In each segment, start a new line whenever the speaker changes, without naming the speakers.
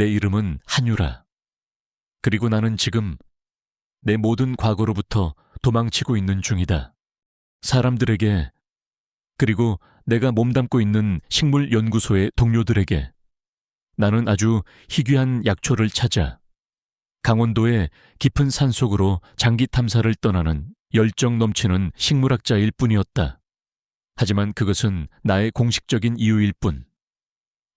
내 이름은 한유라. 그리고 나는 지금 내 모든 과거로부터 도망치고 있는 중이다. 사람들에게, 그리고 내가 몸담고 있는 식물연구소의 동료들에게 나는 아주 희귀한 약초를 찾아 강원도의 깊은 산속으로 장기 탐사를 떠나는 열정 넘치는 식물학자일 뿐이었다. 하지만 그것은 나의 공식적인 이유일 뿐.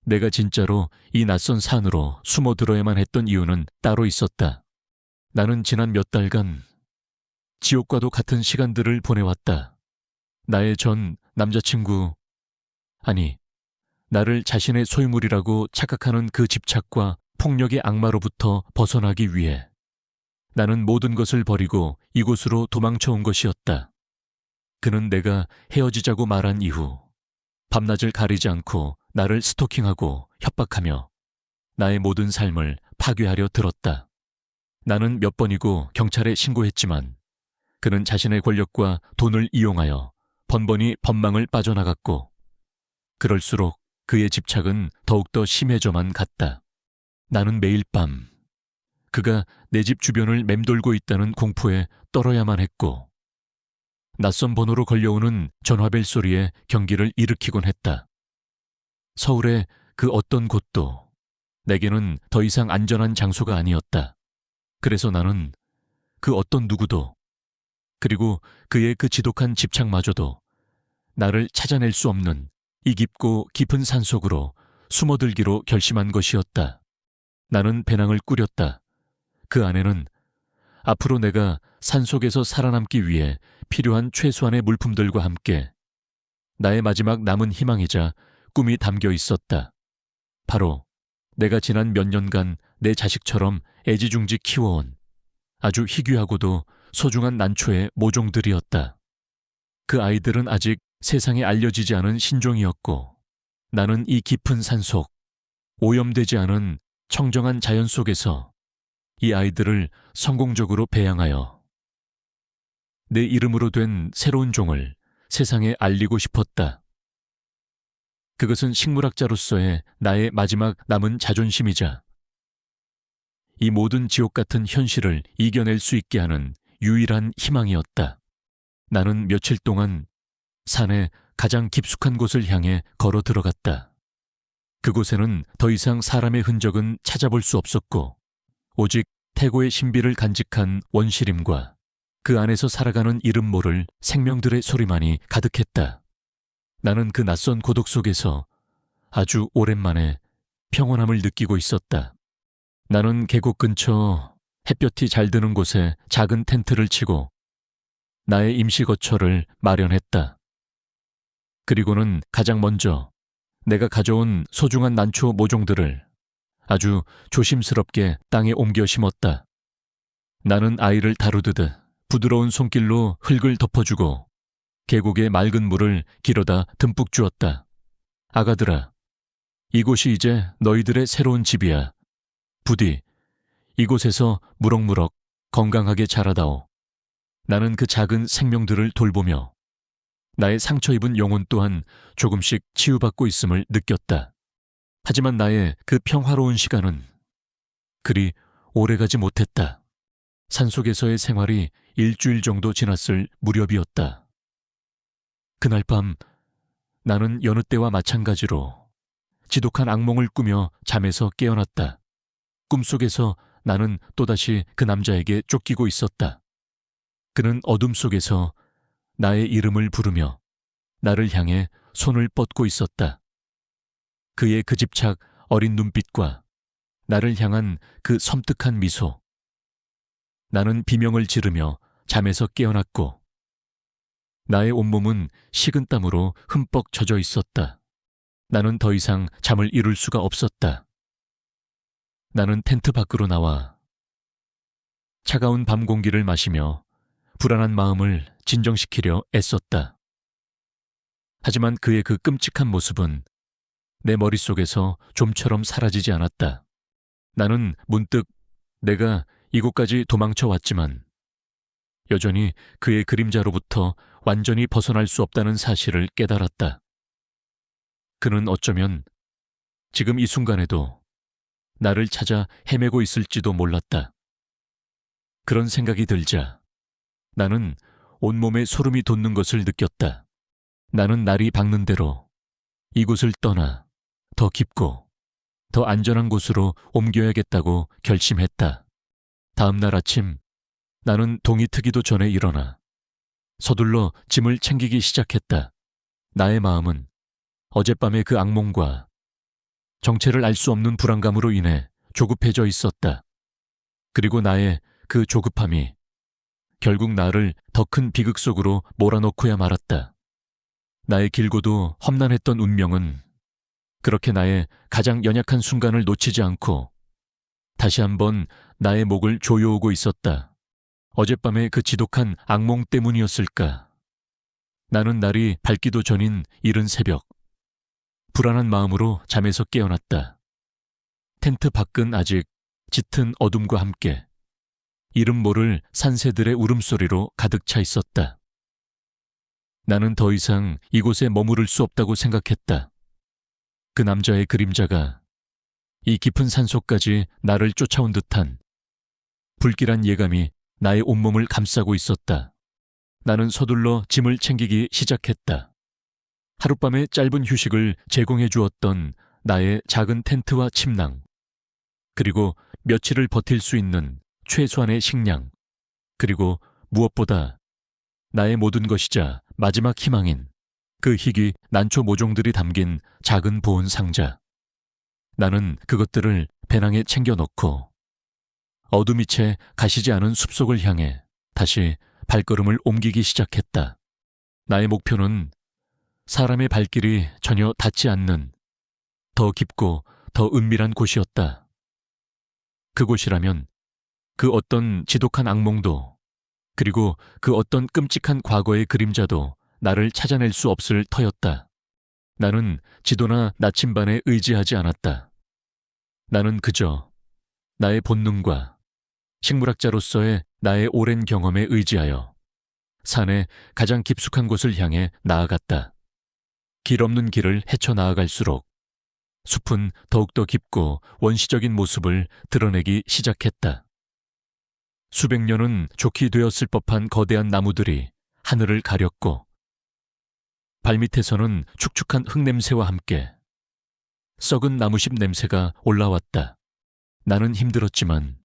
내가 진짜로 이 낯선 산으로 숨어들어야만 했던 이유는 따로 있었다. 나는 지난 몇 달간 지옥과도 같은 시간들을 보내왔다. 나의 전 남자친구, 아니, 나를 자신의 소유물이라고 착각하는 그 집착과 폭력의 악마로부터 벗어나기 위해 나는 모든 것을 버리고 이곳으로 도망쳐온 것이었다. 그는 내가 헤어지자고 말한 이후 밤낮을 가리지 않고 나를 스토킹하고 협박하며 나의 모든 삶을 파괴하려 들었다. 나는 몇 번이고 경찰에 신고했지만 그는 자신의 권력과 돈을 이용하여 번번이 법망을 빠져나갔고 그럴수록 그의 집착은 더욱더 심해져만 갔다. 나는 매일 밤 그가 내 집 주변을 맴돌고 있다는 공포에 떨어야만 했고 낯선 번호로 걸려오는 전화벨 소리에 경기를 일으키곤 했다. 서울의 그 어떤 곳도 내게는 더 이상 안전한 장소가 아니었다. 그래서 나는 그 어떤 누구도, 그리고 그의 그 지독한 집착마저도 나를 찾아낼 수 없는 이 깊고 깊은 산속으로 숨어들기로 결심한 것이었다. 나는 배낭을 꾸렸다. 그 안에는 앞으로 내가 산속에서 살아남기 위해 필요한 최소한의 물품들과 함께 나의 마지막 남은 희망이자 꿈이 담겨 있었다. 바로 내가 지난 몇 년간 내 자식처럼 애지중지 키워온 아주 희귀하고도 소중한 난초의 모종들이었다. 그 아이들은 아직 세상에 알려지지 않은 신종이었고 나는 이 깊은 산속, 오염되지 않은 청정한 자연 속에서 이 아이들을 성공적으로 배양하여 내 이름으로 된 새로운 종을 세상에 알리고 싶었다. 그것은 식물학자로서의 나의 마지막 남은 자존심이자 이 모든 지옥 같은 현실을 이겨낼 수 있게 하는 유일한 희망이었다. 나는 며칠 동안 산의 가장 깊숙한 곳을 향해 걸어 들어갔다. 그곳에는 더 이상 사람의 흔적은 찾아볼 수 없었고 오직 태고의 신비를 간직한 원시림과 그 안에서 살아가는 이름 모를 생명들의 소리만이 가득했다. 나는 그 낯선 고독 속에서 아주 오랜만에 평온함을 느끼고 있었다. 나는 계곡 근처 햇볕이 잘 드는 곳에 작은 텐트를 치고 나의 임시 거처를 마련했다. 그리고는 가장 먼저 내가 가져온 소중한 난초 모종들을 아주 조심스럽게 땅에 옮겨 심었다. 나는 아이를 다루듯 부드러운 손길로 흙을 덮어주고 계곡의 맑은 물을 길어다 듬뿍 주었다. 아가들아, 이곳이 이제 너희들의 새로운 집이야. 부디 이곳에서 무럭무럭 건강하게 자라다오. 나는 그 작은 생명들을 돌보며 나의 상처 입은 영혼 또한 조금씩 치유받고 있음을 느꼈다. 하지만 나의 그 평화로운 시간은 그리 오래가지 못했다. 산속에서의 생활이 일주일 정도 지났을 무렵이었다. 그날 밤 나는 여느 때와 마찬가지로 지독한 악몽을 꾸며 잠에서 깨어났다. 꿈속에서 나는 또다시 그 남자에게 쫓기고 있었다. 그는 어둠 속에서 나의 이름을 부르며 나를 향해 손을 뻗고 있었다. 그의 그 집착 어린 눈빛과 나를 향한 그 섬뜩한 미소. 나는 비명을 지르며 잠에서 깨어났고 나의 온몸은 식은 땀으로 흠뻑 젖어 있었다. 나는 더 이상 잠을 이룰 수가 없었다. 나는 텐트 밖으로 나와 차가운 밤 공기를 마시며 불안한 마음을 진정시키려 애썼다. 하지만 그의 그 끔찍한 모습은 내 머릿속에서 좀처럼 사라지지 않았다. 나는 문득 내가 이곳까지 도망쳐 왔지만 여전히 그의 그림자로부터 완전히 벗어날 수 없다는 사실을 깨달았다. 그는 어쩌면 지금 이 순간에도 나를 찾아 헤매고 있을지도 몰랐다. 그런 생각이 들자 나는 온몸에 소름이 돋는 것을 느꼈다. 나는 날이 밝는 대로 이곳을 떠나 더 깊고 더 안전한 곳으로 옮겨야겠다고 결심했다. 다음 날 아침 나는 동이 트기도 전에 일어나 서둘러 짐을 챙기기 시작했다. 나의 마음은 어젯밤의 그 악몽과 정체를 알 수 없는 불안감으로 인해 조급해져 있었다. 그리고 나의 그 조급함이 결국 나를 더 큰 비극 속으로 몰아넣고야 말았다. 나의 길고도 험난했던 운명은 그렇게 나의 가장 연약한 순간을 놓치지 않고 다시 한번 나의 목을 조여오고 있었다. 어젯밤의 그 지독한 악몽 때문이었을까? 나는 날이 밝기도 전인 이른 새벽, 불안한 마음으로 잠에서 깨어났다. 텐트 밖은 아직 짙은 어둠과 함께 이름 모를 산새들의 울음소리로 가득 차 있었다. 나는 더 이상 이곳에 머무를 수 없다고 생각했다. 그 남자의 그림자가 이 깊은 산속까지 나를 쫓아온 듯한 불길한 예감이 나의 온몸을 감싸고 있었다. 나는 서둘러 짐을 챙기기 시작했다. 하룻밤의 짧은 휴식을 제공해 주었던 나의 작은 텐트와 침낭, 그리고 며칠을 버틸 수 있는 최소한의 식량, 그리고 무엇보다 나의 모든 것이자 마지막 희망인 그 희귀 난초 모종들이 담긴 작은 보온 상자. 나는 그것들을 배낭에 챙겨 넣고 어둠이 채 가시지 않은 숲속을 향해 다시 발걸음을 옮기기 시작했다. 나의 목표는 사람의 발길이 전혀 닿지 않는 더 깊고 더 은밀한 곳이었다. 그곳이라면 그 어떤 지독한 악몽도 그리고 그 어떤 끔찍한 과거의 그림자도 나를 찾아낼 수 없을 터였다. 나는 지도나 나침반에 의지하지 않았다. 나는 그저 나의 본능과 식물학자로서의 나의 오랜 경험에 의지하여 산의 가장 깊숙한 곳을 향해 나아갔다. 길 없는 길을 헤쳐 나아갈수록 숲은 더욱더 깊고 원시적인 모습을 드러내기 시작했다. 수백 년은 좋게 되었을 법한 거대한 나무들이 하늘을 가렸고 발밑에서는 축축한 흙냄새와 함께 썩은 나무잎 냄새가 올라왔다. 나는 힘들었지만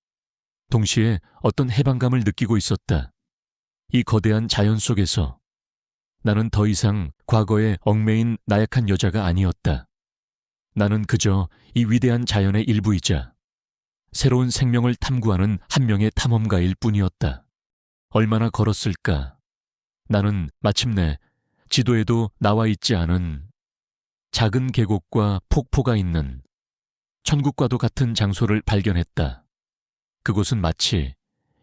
동시에 어떤 해방감을 느끼고 있었다. 이 거대한 자연 속에서 나는 더 이상 과거에 얽매인 나약한 여자가 아니었다. 나는 그저 이 위대한 자연의 일부이자 새로운 생명을 탐구하는 한 명의 탐험가일 뿐이었다. 얼마나 걸었을까? 나는 마침내 지도에도 나와 있지 않은 작은 계곡과 폭포가 있는 천국과도 같은 장소를 발견했다. 그곳은 마치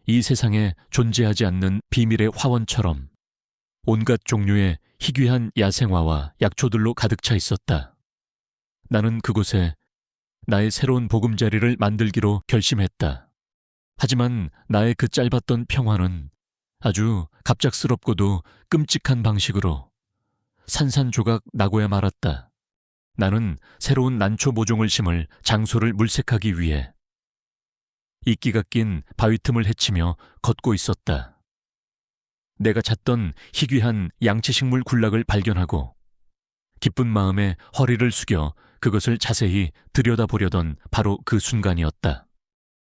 이 세상에 존재하지 않는 비밀의 화원처럼 온갖 종류의 희귀한 야생화와 약초들로 가득 차 있었다. 나는 그곳에 나의 새로운 보금자리를 만들기로 결심했다. 하지만 나의 그 짧았던 평화는 아주 갑작스럽고도 끔찍한 방식으로 산산조각 나고야 말았다. 나는 새로운 난초 모종을 심을 장소를 물색하기 위해 이끼가 낀 바위 틈을 헤치며 걷고 있었다. 내가 찾던 희귀한 양치식물 군락을 발견하고 기쁜 마음에 허리를 숙여 그것을 자세히 들여다보려던 바로 그 순간이었다.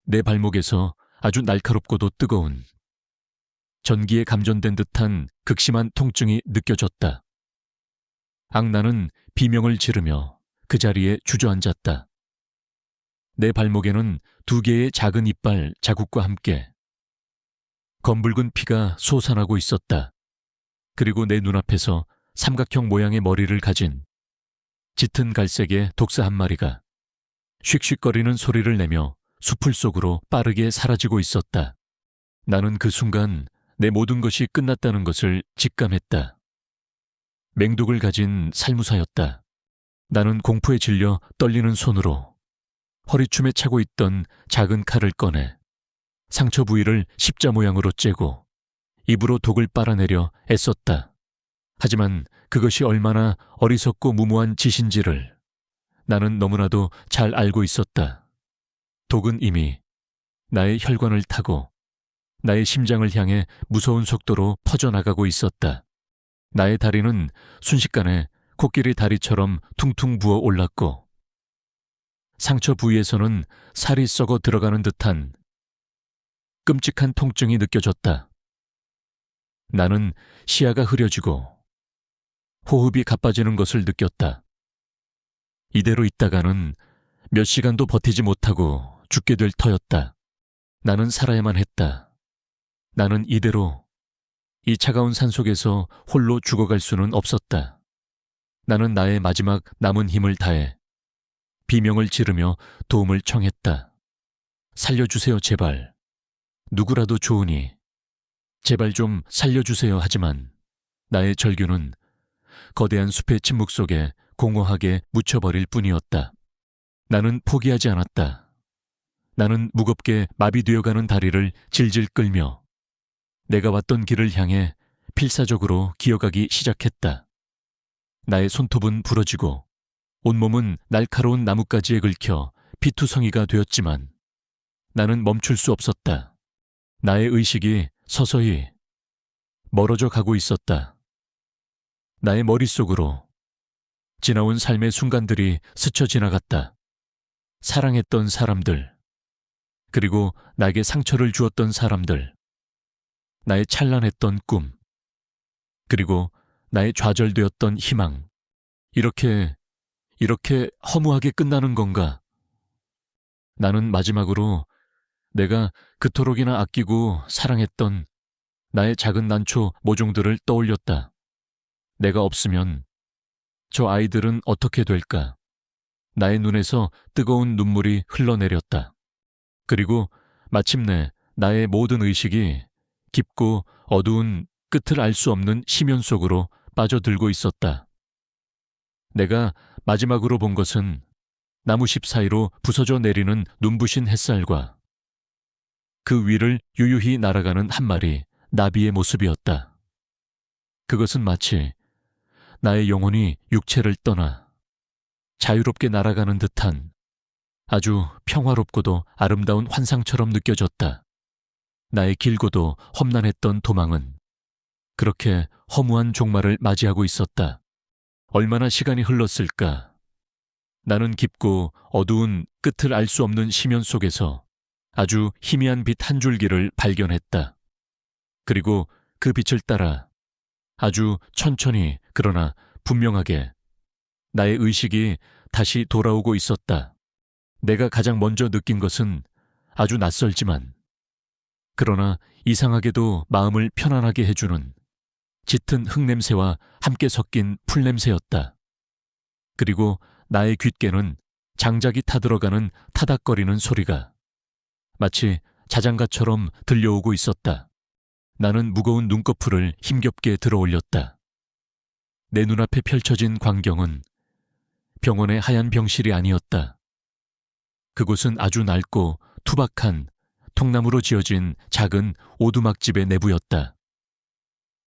내 발목에서 아주 날카롭고도 뜨거운 전기에 감전된 듯한 극심한 통증이 느껴졌다. 악나는 비명을 지르며 그 자리에 주저앉았다. 내 발목에는 2개의 작은 이빨 자국과 함께 검붉은 피가 솟아나고 있었다. 그리고 내 눈앞에서 삼각형 모양의 머리를 가진 짙은 갈색의 독사 한 마리가 쉭쉭거리는 소리를 내며 숲을 속으로 빠르게 사라지고 있었다. 나는 그 순간 내 모든 것이 끝났다는 것을 직감했다. 맹독을 가진 살무사였다. 나는 공포에 질려 떨리는 손으로 허리춤에 차고 있던 작은 칼을 꺼내 상처 부위를 십자 모양으로 째고 입으로 독을 빨아내려 애썼다. 하지만 그것이 얼마나 어리석고 무모한 짓인지를 나는 너무나도 잘 알고 있었다. 독은 이미 나의 혈관을 타고 나의 심장을 향해 무서운 속도로 퍼져나가고 있었다. 나의 다리는 순식간에 코끼리 다리처럼 퉁퉁 부어 올랐고 상처 부위에서는 살이 썩어 들어가는 듯한 끔찍한 통증이 느껴졌다. 나는 시야가 흐려지고 호흡이 가빠지는 것을 느꼈다. 이대로 있다가는 몇 시간도 버티지 못하고 죽게 될 터였다. 나는 살아야만 했다. 나는 이대로 이 차가운 산속에서 홀로 죽어갈 수는 없었다. 나는 나의 마지막 남은 힘을 다해 비명을 지르며 도움을 청했다. 살려주세요, 제발. 누구라도 좋으니 제발 좀 살려주세요. 하지만 나의 절규는 거대한 숲의 침묵 속에 공허하게 묻혀버릴 뿐이었다. 나는 포기하지 않았다. 나는 무겁게 마비되어가는 다리를 질질 끌며 내가 왔던 길을 향해 필사적으로 기어가기 시작했다. 나의 손톱은 부러지고 온몸은 날카로운 나뭇가지에 긁혀 피투성이가 되었지만 나는 멈출 수 없었다. 나의 의식이 서서히 멀어져 가고 있었다. 나의 머릿속으로 지나온 삶의 순간들이 스쳐 지나갔다. 사랑했던 사람들, 그리고 나에게 상처를 주었던 사람들, 나의 찬란했던 꿈, 그리고 나의 좌절되었던 희망. 이렇게 허무하게 끝나는 건가? 나는 마지막으로 내가 그토록이나 아끼고 사랑했던 나의 작은 난초 모종들을 떠올렸다. 내가 없으면 저 아이들은 어떻게 될까? 나의 눈에서 뜨거운 눈물이 흘러내렸다. 그리고 마침내 나의 모든 의식이 깊고 어두운 끝을 알 수 없는 심연 속으로 빠져들고 있었다. 내가 마지막으로 본 것은 나무십 사이로 부서져 내리는 눈부신 햇살과 그 위를 유유히 날아가는 한 마리 나비의 모습이었다. 그것은 마치 나의 영혼이 육체를 떠나 자유롭게 날아가는 듯한 아주 평화롭고도 아름다운 환상처럼 느껴졌다. 나의 길고도 험난했던 도망은 그렇게 허무한 종말을 맞이하고 있었다. 얼마나 시간이 흘렀을까? 나는 깊고 어두운 끝을 알 수 없는 심연 속에서 아주 희미한 빛 한 줄기를 발견했다. 그리고 그 빛을 따라 아주 천천히 그러나 분명하게 나의 의식이 다시 돌아오고 있었다. 내가 가장 먼저 느낀 것은 아주 낯설지만 그러나 이상하게도 마음을 편안하게 해주는 짙은 흙냄새와 함께 섞인 풀냄새였다. 그리고 나의 귓께는 장작이 타들어가는 타닥거리는 소리가 마치 자장가처럼 들려오고 있었다. 나는 무거운 눈꺼풀을 힘겹게 들어올렸다. 내 눈앞에 펼쳐진 광경은 병원의 하얀 병실이 아니었다. 그곳은 아주 낡고 투박한 통나무로 지어진 작은 오두막집의 내부였다.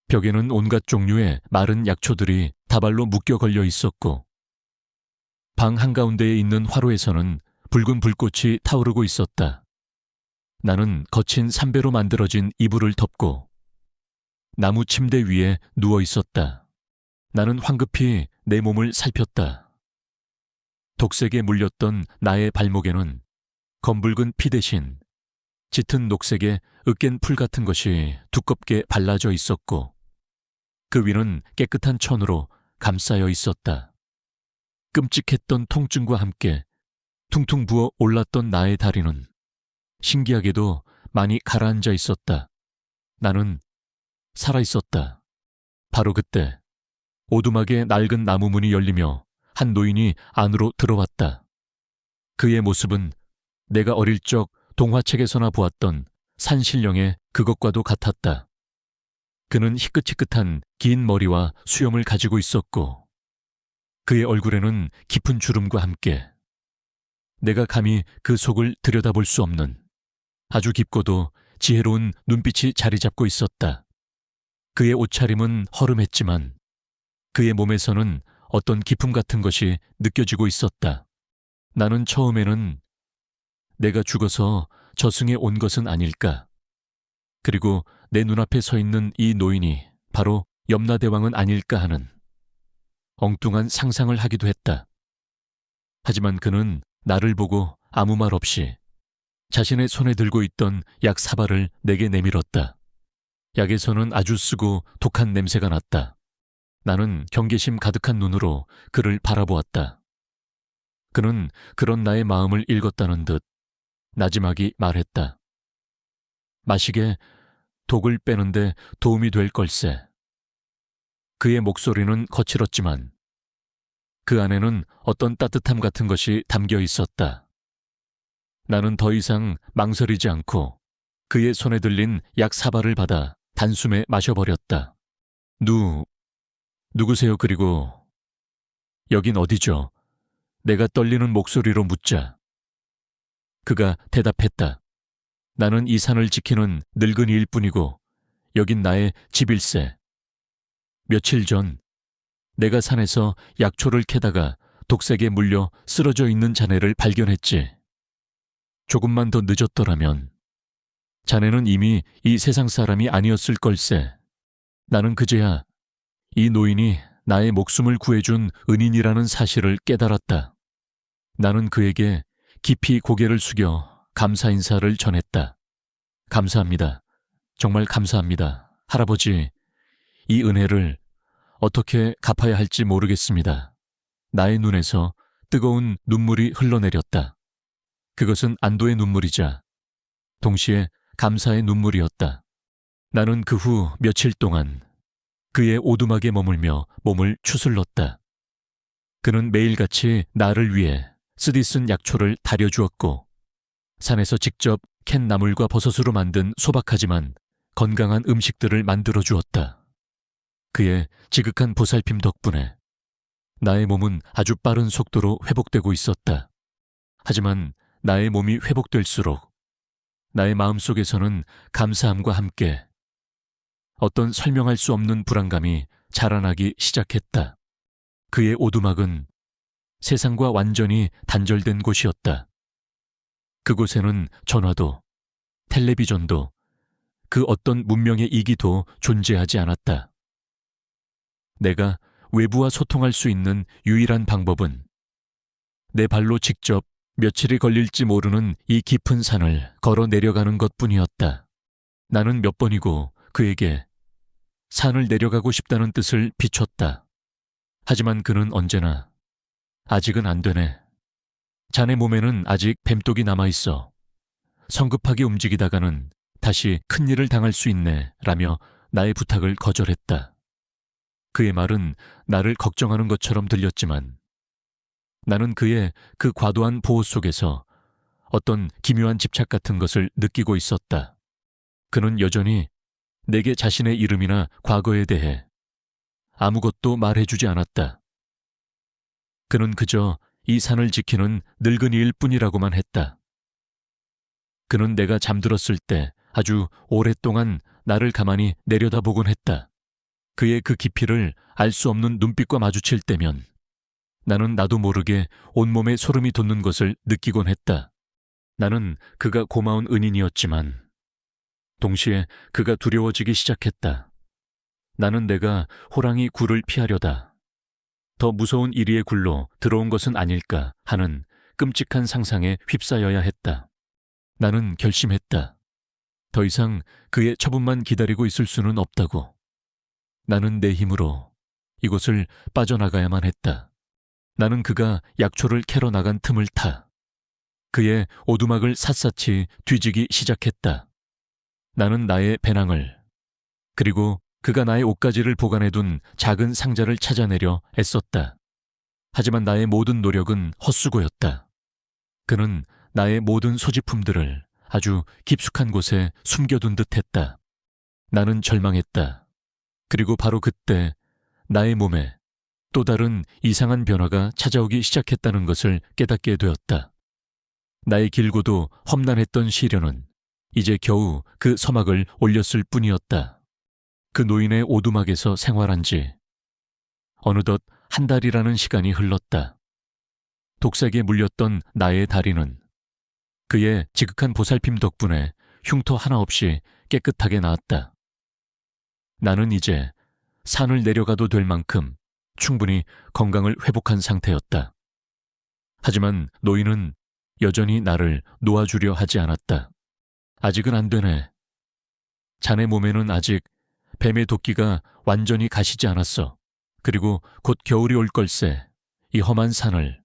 벽에는 온갖 종류의 마른 약초들이 다발로 묶여 걸려 있었고 방 한가운데에 있는 화로에서는 붉은 불꽃이 타오르고 있었다. 나는 거친 삼배로 만들어진 이불을 덮고 나무 침대 위에 누워 있었다. 나는 황급히 내 몸을 살폈다. 독색에 물렸던 나의 발목에는 검붉은 피 대신 짙은 녹색의 으깬 풀 같은 것이 두껍게 발라져 있었고 그 위는 깨끗한 천으로 감싸여 있었다. 끔찍했던 통증과 함께 퉁퉁 부어 올랐던 나의 다리는 신기하게도 많이 가라앉아 있었다. 나는 살아있었다. 바로 그때 오두막의 낡은 나무 문이 열리며 한 노인이 안으로 들어왔다. 그의 모습은 내가 어릴 적 동화책에서나 보았던 산신령의 그것과도 같았다. 그는 희끗희끗한 긴 머리와 수염을 가지고 있었고 그의 얼굴에는 깊은 주름과 함께 내가 감히 그 속을 들여다볼 수 없는 아주 깊고도 지혜로운 눈빛이 자리 잡고 있었다. 그의 옷차림은 허름했지만 그의 몸에서는 어떤 기품 같은 것이 느껴지고 있었다. 나는 처음에는 내가 죽어서 저승에 온 것은 아닐까? 그리고 내 눈앞에 서 있는 이 노인이 바로 염라대왕은 아닐까 하는 엉뚱한 상상을 하기도 했다. 하지만 그는 나를 보고 아무 말 없이 자신의 손에 들고 있던 약 사발을 내게 내밀었다. 약에서는 아주 쓰고 독한 냄새가 났다. 나는 경계심 가득한 눈으로 그를 바라보았다. 그는 그런 나의 마음을 읽었다는 듯 나지막이 말했다. 마시게 독을 빼는데 도움이 될 걸세. 그의 목소리는 거칠었지만 그 안에는 어떤 따뜻함 같은 것이 담겨 있었다. 나는 더 이상 망설이지 않고 그의 손에 들린 약 사발을 받아 단숨에 마셔버렸다. 누구세요? 그리고 여긴 어디죠? 내가 떨리는 목소리로 묻자 그가 대답했다. 나는 이 산을 지키는 늙은이일 뿐이고 여긴 나의 집일세. 며칠 전 내가 산에서 약초를 캐다가 독색에 물려 쓰러져 있는 자네를 발견했지. 조금만 더 늦었더라면 자네는 이미 이 세상 사람이 아니었을 걸세. 나는 그제야 이 노인이 나의 목숨을 구해준 은인이라는 사실을 깨달았다. 나는 그에게 깊이 고개를 숙여 감사 인사를 전했다. 감사합니다. 정말 감사합니다. 할아버지, 이 은혜를 어떻게 갚아야 할지 모르겠습니다. 나의 눈에서 뜨거운 눈물이 흘러내렸다. 그것은 안도의 눈물이자 동시에 감사의 눈물이었다. 나는 그 후 며칠 동안 그의 오두막에 머물며 몸을 추슬렀다. 그는 매일같이 나를 위해 쓰디쓴 약초를 다려주었고 산에서 직접 캔 나물과 버섯으로 만든 소박하지만 건강한 음식들을 만들어 주었다. 그의 지극한 보살핌 덕분에 나의 몸은 아주 빠른 속도로 회복되고 있었다. 하지만 나의 몸이 회복될수록 나의 마음속에서는 감사함과 함께 어떤 설명할 수 없는 불안감이 자라나기 시작했다. 그의 오두막은 세상과 완전히 단절된 곳이었다. 그곳에는 전화도, 텔레비전도, 그 어떤 문명의 이기도 존재하지 않았다. 내가 외부와 소통할 수 있는 유일한 방법은 내 발로 직접 며칠이 걸릴지 모르는 이 깊은 산을 걸어 내려가는 것뿐이었다. 나는 몇 번이고 그에게 산을 내려가고 싶다는 뜻을 비췄다. 하지만 그는 언제나 아직은 안 되네. 자네 몸에는 아직 뱀독이 남아있어. 성급하게 움직이다가는 다시 큰일을 당할 수 있네 라며 나의 부탁을 거절했다. 그의 말은 나를 걱정하는 것처럼 들렸지만 나는 그의 그 과도한 보호 속에서 어떤 기묘한 집착 같은 것을 느끼고 있었다. 그는 여전히 내게 자신의 이름이나 과거에 대해 아무것도 말해주지 않았다. 그는 그저 이 산을 지키는 늙은이일 뿐이라고만 했다. 그는 내가 잠들었을 때 아주 오랫동안 나를 가만히 내려다보곤 했다. 그의 그 깊이를 알 수 없는 눈빛과 마주칠 때면 나는 나도 모르게 온몸에 소름이 돋는 것을 느끼곤 했다. 나는 그가 고마운 은인이었지만 동시에 그가 두려워지기 시작했다. 나는 내가 호랑이 굴을 피하려다 더 무서운 이리의 굴로 들어온 것은 아닐까 하는 끔찍한 상상에 휩싸여야 했다. 나는 결심했다. 더 이상 그의 처분만 기다리고 있을 수는 없다고. 나는 내 힘으로 이곳을 빠져나가야만 했다. 나는 그가 약초를 캐러 나간 틈을 타 그의 오두막을 샅샅이 뒤지기 시작했다. 나는 나의 배낭을 그리고 그가 나의 옷가지를 보관해둔 작은 상자를 찾아내려 애썼다. 하지만 나의 모든 노력은 헛수고였다. 그는 나의 모든 소지품들을 아주 깊숙한 곳에 숨겨둔 듯했다. 나는 절망했다. 그리고 바로 그때 나의 몸에 또 다른 이상한 변화가 찾아오기 시작했다는 것을 깨닫게 되었다. 나의 길고도 험난했던 시련은 이제 겨우 그 서막을 올렸을 뿐이었다. 그 노인의 오두막에서 생활한 지 어느덧 한 달이라는 시간이 흘렀다. 독색에 물렸던 나의 다리는 그의 지극한 보살핌 덕분에 흉터 하나 없이 깨끗하게 나았다. 나는 이제 산을 내려가도 될 만큼 충분히 건강을 회복한 상태였다. 하지만 노인은 여전히 나를 놓아주려 하지 않았다. 아직은 안 되네. 자네 몸에는 아직 뱀의 도끼가 완전히 가시지 않았어. 그리고 곧 겨울이 올 걸세. 이 험한 산을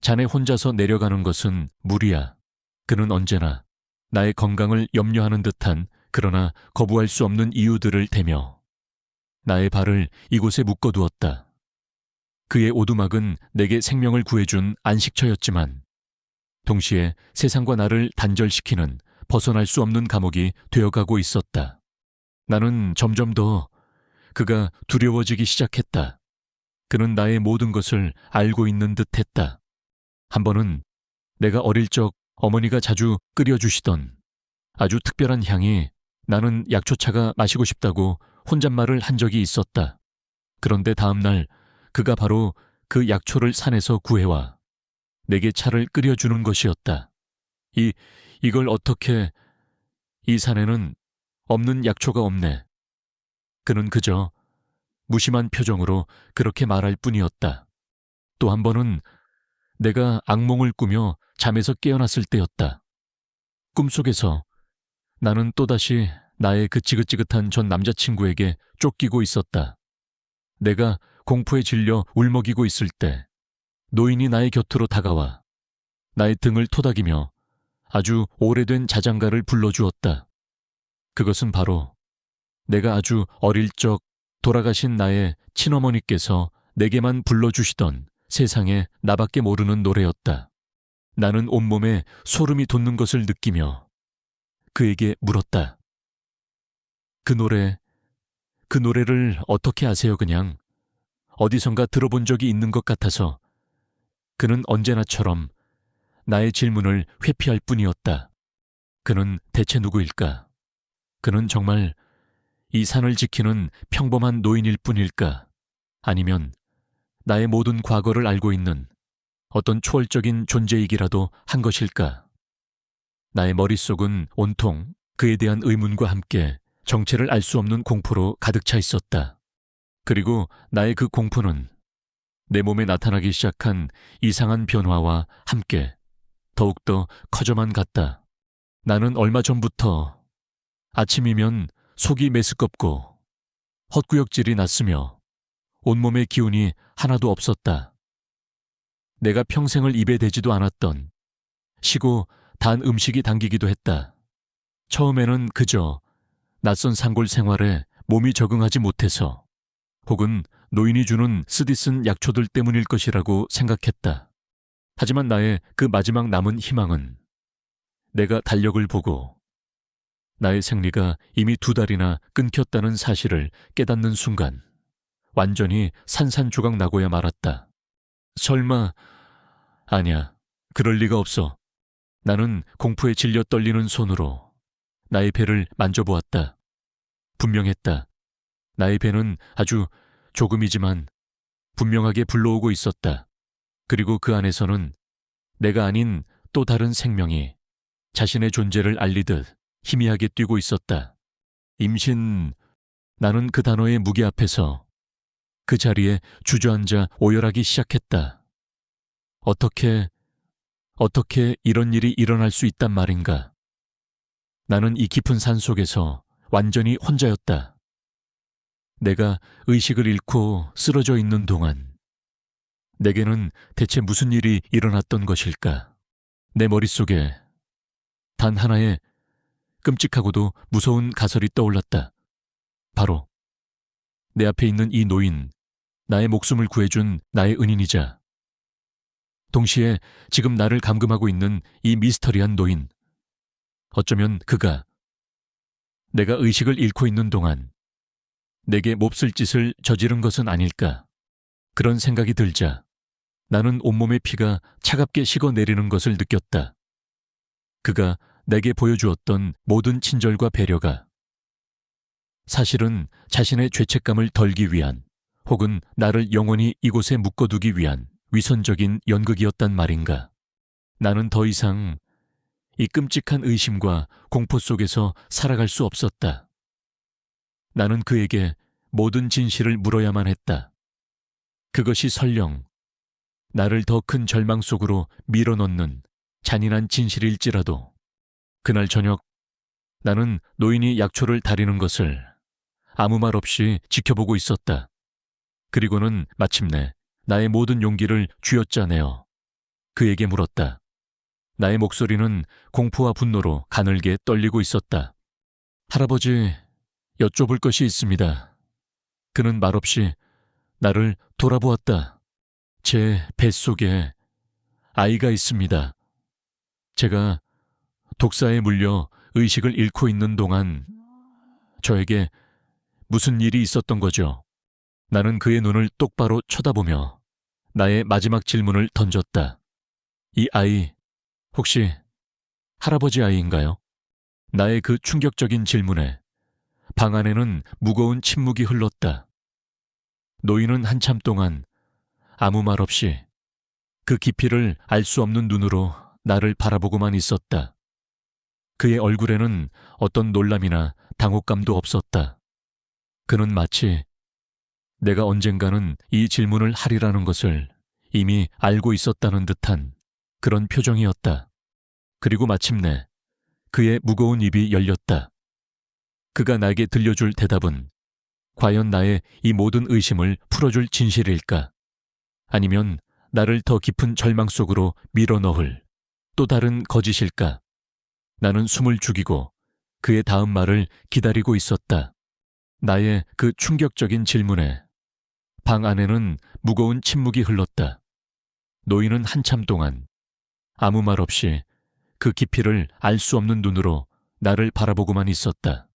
자네 혼자서 내려가는 것은 무리야. 그는 언제나 나의 건강을 염려하는 듯한 그러나 거부할 수 없는 이유들을 대며 나의 발을 이곳에 묶어두었다. 그의 오두막은 내게 생명을 구해준 안식처였지만 동시에 세상과 나를 단절시키는 벗어날 수 없는 감옥이 되어가고 있었다. 나는 점점 더 그가 두려워지기 시작했다. 그는 나의 모든 것을 알고 있는 듯했다. 한 번은 내가 어릴 적 어머니가 자주 끓여주시던 아주 특별한 향이 나는 약초차가 마시고 싶다고 혼잣말을 한 적이 있었다. 그런데 다음 날 그가 바로 그 약초를 산에서 구해와 내게 차를 끓여주는 것이었다. 이걸 어떻게... 이 산에는 없는 약초가 없네. 그는 그저 무심한 표정으로 그렇게 말할 뿐이었다. 또 한 번은 내가 악몽을 꾸며 잠에서 깨어났을 때였다. 꿈속에서 나는 또다시 나의 그 지긋지긋한 전 남자친구에게 쫓기고 있었다. 내가 공포에 질려 울먹이고 있을 때 노인이 나의 곁으로 다가와 나의 등을 토닥이며 아주 오래된 자장가를 불러주었다. 그것은 바로 내가 아주 어릴 적 돌아가신 나의 친어머니께서 내게만 불러주시던 세상에 나밖에 모르는 노래였다. 나는 온몸에 소름이 돋는 것을 느끼며 그에게 물었다. 그 노래를 어떻게 아세요 그냥? 어디선가 들어본 적이 있는 것 같아서. 그는 언제나처럼 나의 질문을 회피할 뿐이었다. 그는 대체 누구일까? 그는 정말 이 산을 지키는 평범한 노인일 뿐일까? 아니면 나의 모든 과거를 알고 있는 어떤 초월적인 존재이기라도 한 것일까? 나의 머릿속은 온통 그에 대한 의문과 함께 정체를 알 수 없는 공포로 가득 차 있었다. 그리고 나의 그 공포는 내 몸에 나타나기 시작한 이상한 변화와 함께 더욱더 커져만 갔다. 나는 얼마 전부터 아침이면 속이 메스껍고 헛구역질이 났으며 온몸의 기운이 하나도 없었다. 내가 평생을 입에 대지도 않았던 시고 단 음식이 당기기도 했다. 처음에는 그저 낯선 산골 생활에 몸이 적응하지 못해서 혹은 노인이 주는 쓰디쓴 약초들 때문일 것이라고 생각했다. 하지만 나의 그 마지막 남은 희망은 내가 달력을 보고 나의 생리가 이미 2달이나 끊겼다는 사실을 깨닫는 순간 완전히 산산조각 나고야 말았다. 설마... 아니야, 그럴 리가 없어. 나는 공포에 질려 떨리는 손으로 나의 배를 만져보았다. 분명했다. 나의 배는 아주 조금이지만 분명하게 불러오고 있었다. 그리고 그 안에서는 내가 아닌 또 다른 생명이 자신의 존재를 알리듯 희미하게 뛰고 있었다. 임신... 나는 그 단어의 무게 앞에서 그 자리에 주저앉아 오열하기 시작했다. 어떻게 이런 일이 일어날 수 있단 말인가? 나는 이 깊은 산 속에서 완전히 혼자였다. 내가 의식을 잃고 쓰러져 있는 동안 내게는 대체 무슨 일이 일어났던 것일까? 내 머릿속에 단 하나의 끔찍하고도 무서운 가설이 떠올랐다. 바로 내 앞에 있는 이 노인, 나의 목숨을 구해준 나의 은인이자 동시에 지금 나를 감금하고 있는 이 미스터리한 노인. 어쩌면 그가 내가 의식을 잃고 있는 동안 내게 몹쓸 짓을 저지른 것은 아닐까. 그런 생각이 들자 나는 온몸의 피가 차갑게 식어내리는 것을 느꼈다. 그가 내게 보여주었던 모든 친절과 배려가 사실은 자신의 죄책감을 덜기 위한 혹은 나를 영원히 이곳에 묶어두기 위한 위선적인 연극이었단 말인가. 나는 더 이상 이 끔찍한 의심과 공포 속에서 살아갈 수 없었다. 나는 그에게 모든 진실을 물어야만 했다. 그것이 설령 나를 더 큰 절망 속으로 밀어넣는 잔인한 진실일지라도. 그날 저녁 나는 노인이 약초를 다리는 것을 아무 말 없이 지켜보고 있었다. 그리고는 마침내 나의 모든 용기를 쥐어짜내어 그에게 물었다. 나의 목소리는 공포와 분노로 가늘게 떨리고 있었다. 할아버지, 여쭤볼 것이 있습니다. 그는 말없이 나를 돌아보았다. 제 뱃속에 아이가 있습니다. 제가 독사에 물려 의식을 잃고 있는 동안 저에게 무슨 일이 있었던 거죠? 나는 그의 눈을 똑바로 쳐다보며 나의 마지막 질문을 던졌다. 이 아이, 혹시 할아버지 아이인가요? 나의 그 충격적인 질문에 방 안에는 무거운 침묵이 흘렀다. 노인은 한참 동안 아무 말 없이 그 깊이를 알 수 없는 눈으로 나를 바라보고만 있었다. 그의 얼굴에는 어떤 놀람이나 당혹감도 없었다. 그는 마치 내가 언젠가는 이 질문을 하리라는 것을 이미 알고 있었다는 듯한 그런 표정이었다. 그리고 마침내 그의 무거운 입이 열렸다. 그가 나에게 들려줄 대답은 과연 나의 이 모든 의심을 풀어줄 진실일까? 아니면 나를 더 깊은 절망 속으로 밀어넣을 또 다른 거짓일까? 나는 숨을 죽이고 그의 다음 말을 기다리고 있었다. 나의 그 충격적인 질문에 방 안에는 무거운 침묵이 흘렀다. 노인은 한참 동안 아무 말 없이 그 깊이를 알 수 없는 눈으로 나를 바라보고만 있었다.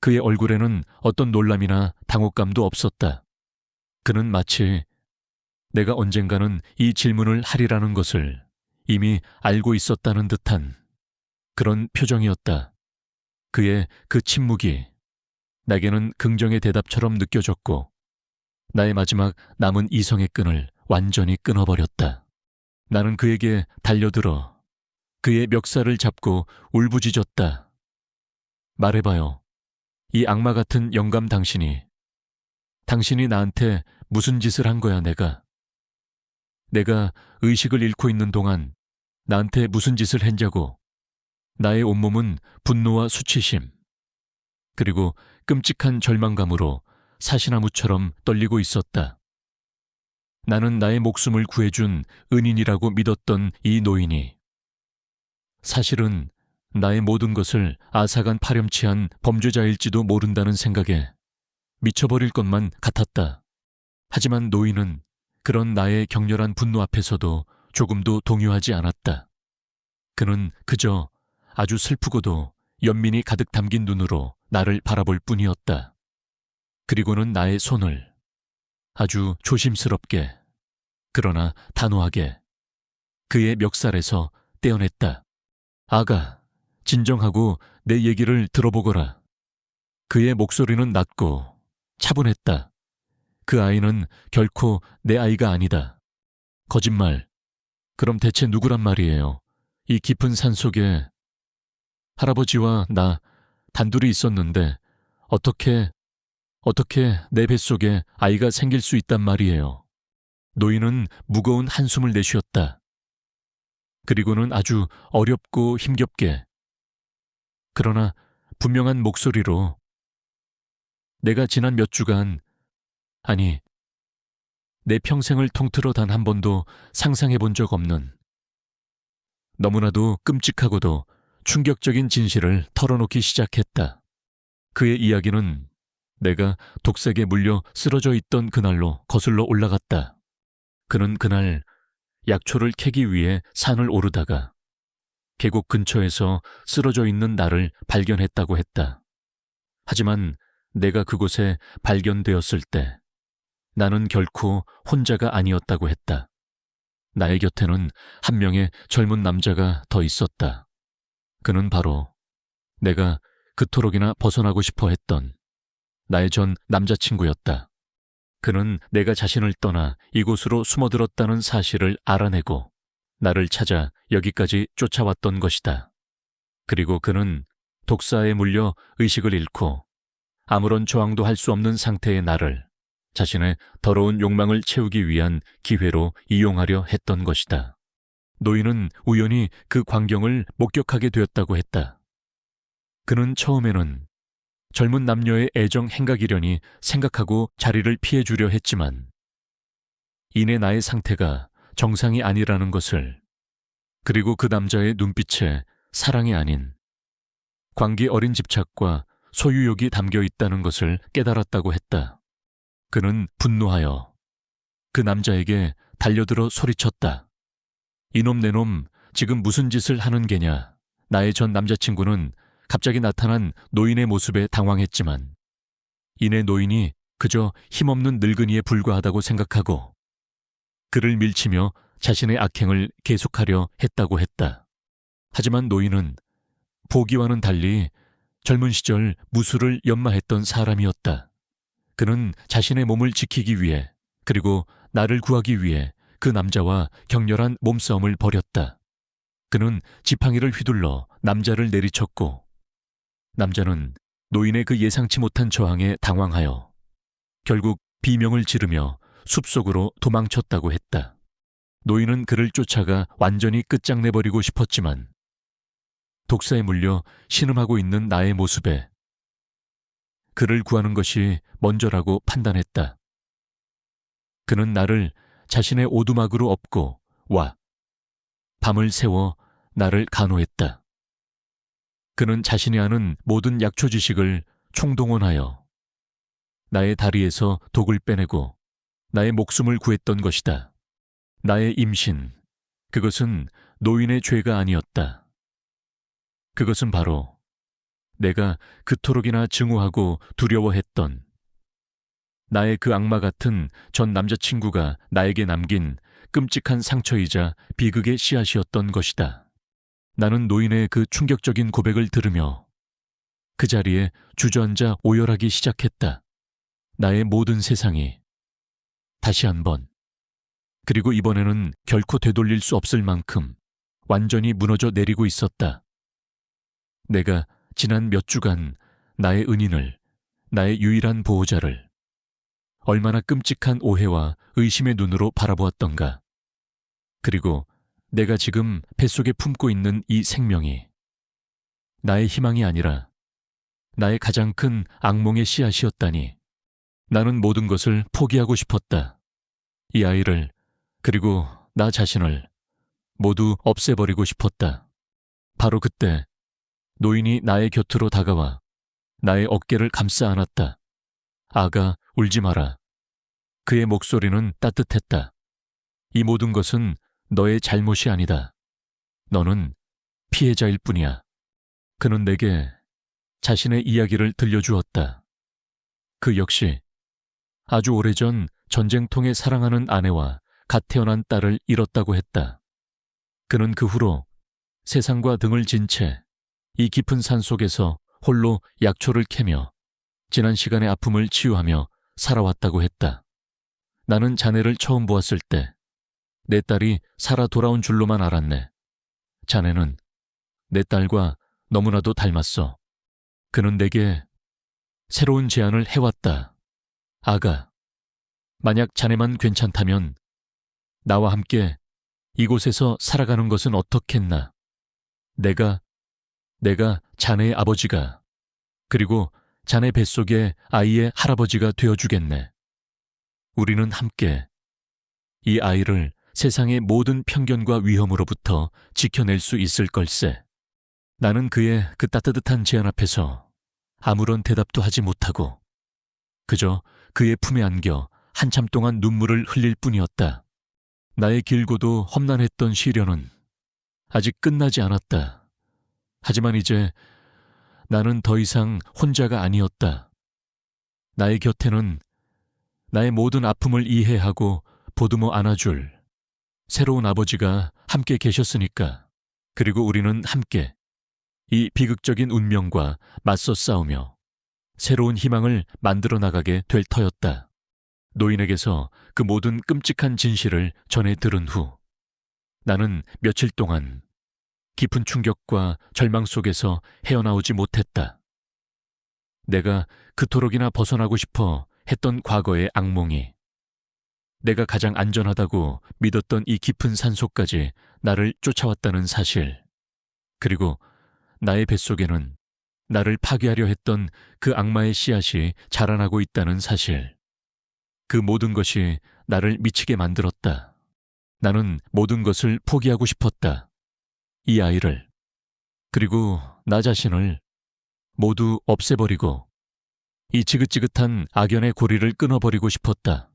그의 얼굴에는 어떤 놀람이나 당혹감도 없었다. 그는 마치 내가 언젠가는 이 질문을 하리라는 것을 이미 알고 있었다는 듯한 그런 표정이었다. 그의 그 침묵이 내게는 긍정의 대답처럼 느껴졌고 나의 마지막 남은 이성의 끈을 완전히 끊어버렸다. 나는 그에게 달려들어 그의 멱살을 잡고 울부짖었다. 말해봐요. 이 악마 같은 영감 당신이 나한테 무슨 짓을 한 거야, 내가 의식을 잃고 있는 동안 나한테 무슨 짓을 했냐고. 나의 온몸은 분노와 수치심, 그리고 끔찍한 절망감으로 사시나무처럼 떨리고 있었다. 나는 나의 목숨을 구해준 은인이라고 믿었던 이 노인이 사실은 나의 모든 것을 앗아간 파렴치한 범죄자일지도 모른다는 생각에 미쳐버릴 것만 같았다. 하지만 노인은 그런 나의 격렬한 분노 앞에서도 조금도 동요하지 않았다. 그는 그저 아주 슬프고도 연민이 가득 담긴 눈으로 나를 바라볼 뿐이었다. 그리고는 나의 손을 아주 조심스럽게 그러나 단호하게 그의 멱살에서 떼어냈다. 아가, 진정하고 내 얘기를 들어보거라. 그의 목소리는 낮고 차분했다. 그 아이는 결코 내 아이가 아니다. 거짓말. 그럼 대체 누구란 말이에요? 이 깊은 산 속에 할아버지와 나 단둘이 있었는데 어떻게 내 뱃속에 아이가 생길 수 있단 말이에요. 노인은 무거운 한숨을 내쉬었다. 그리고는 아주 어렵고 힘겹게 그러나 분명한 목소리로 내가 지난 몇 주간, 아니 내 평생을 통틀어 단 한 번도 상상해 본 적 없는 너무나도 끔찍하고도 충격적인 진실을 털어놓기 시작했다. 그의 이야기는 내가 독색에 물려 쓰러져 있던 그날로 거슬러 올라갔다. 그는 그날 약초를 캐기 위해 산을 오르다가 계곡 근처에서 쓰러져 있는 나를 발견했다고 했다. 하지만 내가 그곳에 발견되었을 때 나는 결코 혼자가 아니었다고 했다. 나의 곁에는 한 명의 젊은 남자가 더 있었다. 그는 바로 내가 그토록이나 벗어나고 싶어 했던 나의 전 남자친구였다. 그는 내가 자신을 떠나 이곳으로 숨어들었다는 사실을 알아내고 나를 찾아 여기까지 쫓아왔던 것이다. 그리고 그는 독사에 물려 의식을 잃고 아무런 저항도 할 수 없는 상태의 나를 자신의 더러운 욕망을 채우기 위한 기회로 이용하려 했던 것이다. 노인은 우연히 그 광경을 목격하게 되었다고 했다. 그는 처음에는 젊은 남녀의 애정 행각이려니 생각하고 자리를 피해주려 했지만 이내 나의 상태가 정상이 아니라는 것을, 그리고 그 남자의 눈빛에 사랑이 아닌 광기 어린 집착과 소유욕이 담겨 있다는 것을 깨달았다고 했다. 그는 분노하여 그 남자에게 달려들어 소리쳤다. 이놈 내놈 지금 무슨 짓을 하는 게냐. 나의 전 남자친구는 갑자기 나타난 노인의 모습에 당황했지만 이내 노인이 그저 힘없는 늙은이에 불과하다고 생각하고 그를 밀치며 자신의 악행을 계속하려 했다고 했다. 하지만 노인은 보기와는 달리 젊은 시절 무술을 연마했던 사람이었다. 그는 자신의 몸을 지키기 위해, 그리고 나를 구하기 위해 그 남자와 격렬한 몸싸움을 벌였다. 그는 지팡이를 휘둘러 남자를 내리쳤고 남자는 노인의 그 예상치 못한 저항에 당황하여 결국 비명을 지르며 숲속으로 도망쳤다고 했다. 노인은 그를 쫓아가 완전히 끝장내버리고 싶었지만 독사에 물려 신음하고 있는 나의 모습에 그를 구하는 것이 먼저라고 판단했다. 그는 나를 자신의 오두막으로 업고 와 밤을 새워 나를 간호했다. 그는 자신이 아는 모든 약초 지식을 총동원하여 나의 다리에서 독을 빼내고 나의 목숨을 구했던 것이다. 나의 임신, 그것은 노인의 죄가 아니었다. 그것은 바로 내가 그토록이나 증오하고 두려워했던 나의 그 악마 같은 전 남자친구가 나에게 남긴 끔찍한 상처이자 비극의 씨앗이었던 것이다. 나는 노인의 그 충격적인 고백을 들으며 그 자리에 주저앉아 오열하기 시작했다. 나의 모든 세상이 다시 한번, 그리고 이번에는 결코 되돌릴 수 없을 만큼 완전히 무너져 내리고 있었다. 내가 지난 몇 주간 나의 은인을, 나의 유일한 보호자를 얼마나 끔찍한 오해와 의심의 눈으로 바라보았던가. 그리고 내가 지금 뱃속에 품고 있는 이 생명이 나의 희망이 아니라 나의 가장 큰 악몽의 씨앗이었다니. 나는 모든 것을 포기하고 싶었다. 이 아이를, 그리고 나 자신을 모두 없애버리고 싶었다. 바로 그때 노인이 나의 곁으로 다가와 나의 어깨를 감싸 안았다. 아가, 울지 마라. 그의 목소리는 따뜻했다. 이 모든 것은 너의 잘못이 아니다. 너는 피해자일 뿐이야. 그는 내게 자신의 이야기를 들려주었다. 그 역시 아주 오래전 전쟁통에 사랑하는 아내와 갓 태어난 딸을 잃었다고 했다. 그는 그 후로 세상과 등을 진 채 이 깊은 산 속에서 홀로 약초를 캐며 지난 시간의 아픔을 치유하며 살아왔다고 했다. 나는 자네를 처음 보았을 때 내 딸이 살아 돌아온 줄로만 알았네. 자네는 내 딸과 너무나도 닮았어. 그는 내게 새로운 제안을 해왔다. 아가, 만약 자네만 괜찮다면 나와 함께 이곳에서 살아가는 것은 어떻겠나? 내가 자네의 아버지가, 그리고 자네 뱃속의 아이의 할아버지가 되어주겠네. 우리는 함께 이 아이를 세상의 모든 편견과 위험으로부터 지켜낼 수 있을 걸세. 나는 그의 그 따뜻한 제안 앞에서 아무런 대답도 하지 못하고 그저 그의 품에 안겨 한참 동안 눈물을 흘릴 뿐이었다. 나의 길고도 험난했던 시련은 아직 끝나지 않았다. 하지만 이제 나는 더 이상 혼자가 아니었다. 나의 곁에는 나의 모든 아픔을 이해하고 보듬어 안아줄 새로운 아버지가 함께 계셨으니까. 그리고 우리는 함께 이 비극적인 운명과 맞서 싸우며 새로운 희망을 만들어 나가게 될 터였다. 노인에게서 그 모든 끔찍한 진실을 전해 들은 후 나는 며칠 동안 깊은 충격과 절망 속에서 헤어나오지 못했다. 내가 그토록이나 벗어나고 싶어 했던 과거의 악몽이 내가 가장 안전하다고 믿었던 이 깊은 산속까지 나를 쫓아왔다는 사실, 그리고 나의 뱃속에는 나를 파괴하려 했던 그 악마의 씨앗이 자라나고 있다는 사실, 그 모든 것이 나를 미치게 만들었다. 나는 모든 것을 포기하고 싶었다. 이 아이를, 그리고 나 자신을 모두 없애버리고 이 지긋지긋한 악연의 고리를 끊어버리고 싶었다.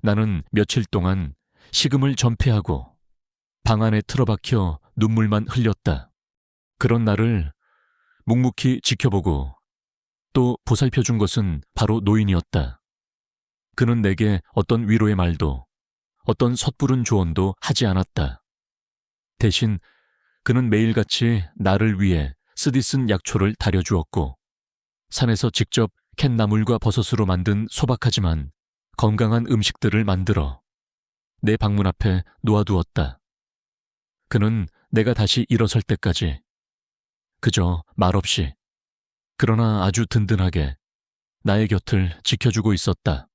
나는 며칠 동안 식음을 전폐하고 방 안에 틀어박혀 눈물만 흘렸다. 그런 나를 묵묵히 지켜보고 또 보살펴준 것은 바로 노인이었다. 그는 내게 어떤 위로의 말도 어떤 섣부른 조언도 하지 않았다. 대신 그는 매일같이 나를 위해 쓰디쓴 약초를 다려주었고 산에서 직접 캔 나물과 버섯으로 만든 소박하지만 건강한 음식들을 만들어 내 방문 앞에 놓아두었다. 그는 내가 다시 일어설 때까지 그저 말없이, 그러나 아주 든든하게 나의 곁을 지켜주고 있었다.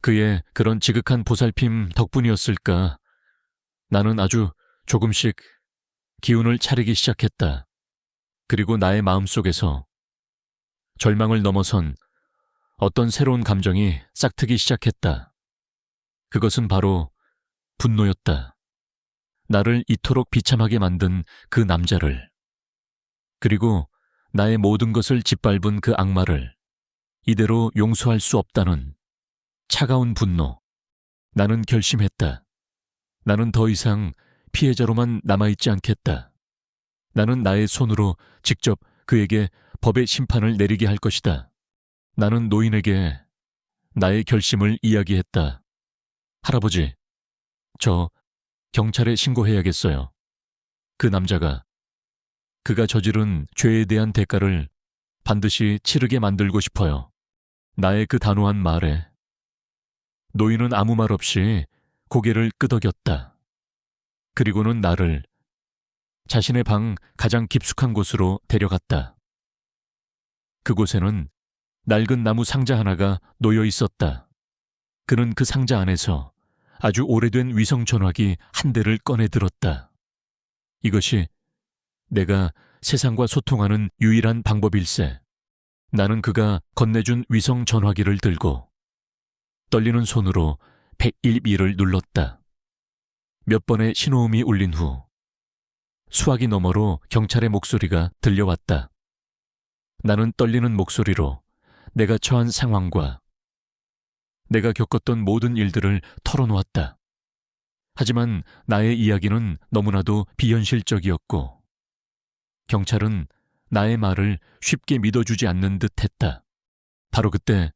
그의 그런 지극한 보살핌 덕분이었을까, 나는 아주 조금씩 기운을 차리기 시작했다. 그리고 나의 마음속에서 절망을 넘어선 어떤 새로운 감정이 싹트기 시작했다. 그것은 바로 분노였다. 나를 이토록 비참하게 만든 그 남자를, 그리고 나의 모든 것을 짓밟은 그 악마를 이대로 용서할 수 없다는 차가운 분노. 나는 결심했다. 나는 더 이상 피해자로만 남아있지 않겠다. 나는 나의 손으로 직접 그에게 법의 심판을 내리게 할 것이다. 나는 노인에게 나의 결심을 이야기했다. 할아버지, 저 경찰에 신고해야겠어요. 그 남자가, 그가 저지른 죄에 대한 대가를 반드시 치르게 만들고 싶어요. 나의 그 단호한 말에 노인은 아무 말 없이 고개를 끄덕였다. 그리고는 나를 자신의 방 가장 깊숙한 곳으로 데려갔다. 그곳에는 낡은 나무 상자 하나가 놓여 있었다. 그는 그 상자 안에서 아주 오래된 위성 전화기 한 대를 꺼내 들었다. 이것이 내가 세상과 소통하는 유일한 방법일세. 나는 그가 건네준 위성 전화기를 들고 떨리는 손으로 101B를 눌렀다. 몇 번의 신호음이 울린 후 수화기 너머로 경찰의 목소리가 들려왔다. 나는 떨리는 목소리로 내가 처한 상황과 내가 겪었던 모든 일들을 털어놓았다. 하지만 나의 이야기는 너무나도 비현실적이었고 경찰은 나의 말을 쉽게 믿어주지 않는 듯 했다. 바로 그때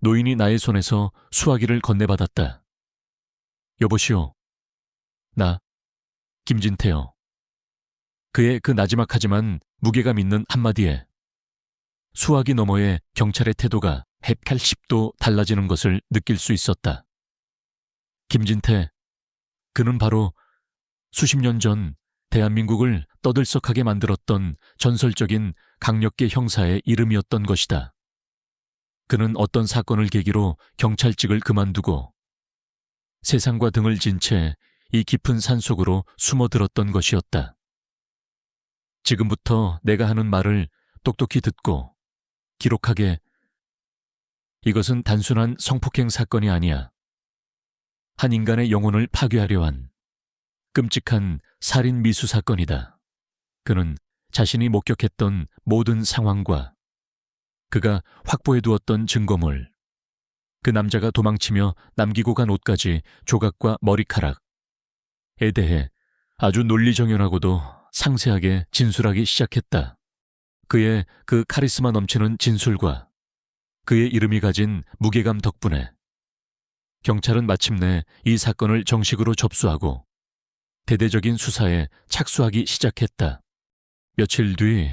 노인이 나의 손에서 수화기를 건네받았다. 여보시오. 나 김진태요. 그의 그 나지막하지만 무게감 있는 한마디에 수화기 너머의 경찰의 태도가 180도 달라지는 것을 느낄 수 있었다. 김진태, 그는 바로 수십 년 전 대한민국을 떠들썩하게 만들었던 전설적인 강력계 형사의 이름이었던 것이다. 그는 어떤 사건을 계기로 경찰직을 그만두고 세상과 등을 진 채 이 깊은 산속으로 숨어들었던 것이었다. 지금부터 내가 하는 말을 똑똑히 듣고 기록하게. 이것은 단순한 성폭행 사건이 아니야. 한 인간의 영혼을 파괴하려 한 끔찍한 살인 미수 사건이다. 그는 자신이 목격했던 모든 상황과 그가 확보해두었던 증거물, 그 남자가 도망치며 남기고 간 옷까지 조각과 머리카락에 대해 아주 논리정연하고도 상세하게 진술하기 시작했다. 그의 그 카리스마 넘치는 진술과 그의 이름이 가진 무게감 덕분에 경찰은 마침내 이 사건을 정식으로 접수하고 대대적인 수사에 착수하기 시작했다. 며칠 뒤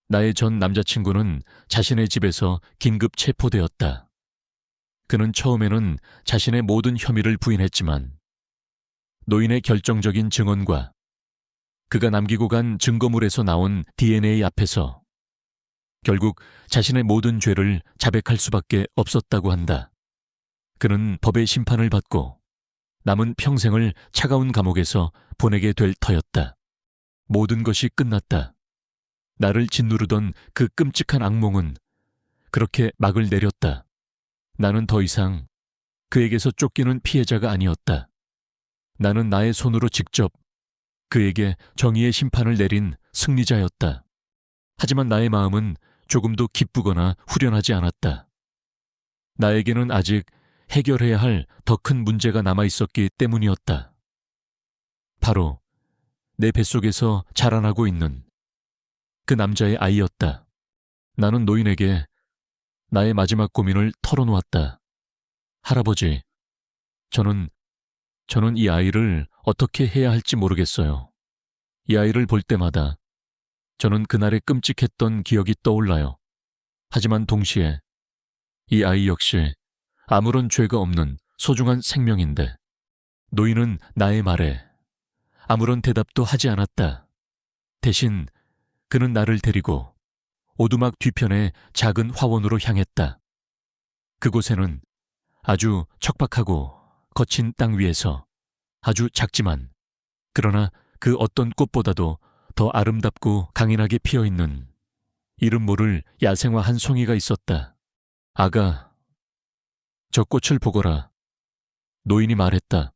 나의 전 남자친구는 자신의 집에서 긴급 체포되었다. 그는 처음에는 자신의 모든 혐의를 부인했지만 노인의 결정적인 증언과 그가 남기고 간 증거물에서 나온 DNA 앞에서 결국 자신의 모든 죄를 자백할 수밖에 없었다고 한다. 그는 법의 심판을 받고 남은 평생을 차가운 감옥에서 보내게 될 터였다. 모든 것이 끝났다. 나를 짓누르던 그 끔찍한 악몽은 그렇게 막을 내렸다. 나는 더 이상 그에게서 쫓기는 피해자가 아니었다. 나는 나의 손으로 직접 그에게 정의의 심판을 내린 승리자였다. 하지만 나의 마음은 조금도 기쁘거나 후련하지 않았다. 나에게는 아직 해결해야 할 더 큰 문제가 남아 있었기 때문이었다. 바로 내 뱃속에서 자라나고 있는 그 남자의 아이였다. 나는 노인에게 나의 마지막 고민을 털어놓았다. 할아버지, 저는 이 아이를 어떻게 해야 할지 모르겠어요. 이 아이를 볼 때마다 저는 그날의 끔찍했던 기억이 떠올라요. 하지만 동시에 이 아이 역시 아무런 죄가 없는 소중한 생명인데 노인은 나의 말에 아무런 대답도 하지 않았다. 대신 그는 나를 데리고 오두막 뒤편의 작은 화원으로 향했다. 그곳에는 아주 척박하고 거친 땅 위에서 아주 작지만 그러나 그 어떤 꽃보다도 더 아름답고 강인하게 피어있는 이름 모를 야생화 한 송이가 있었다. 아가, 저 꽃을 보거라. 노인이 말했다.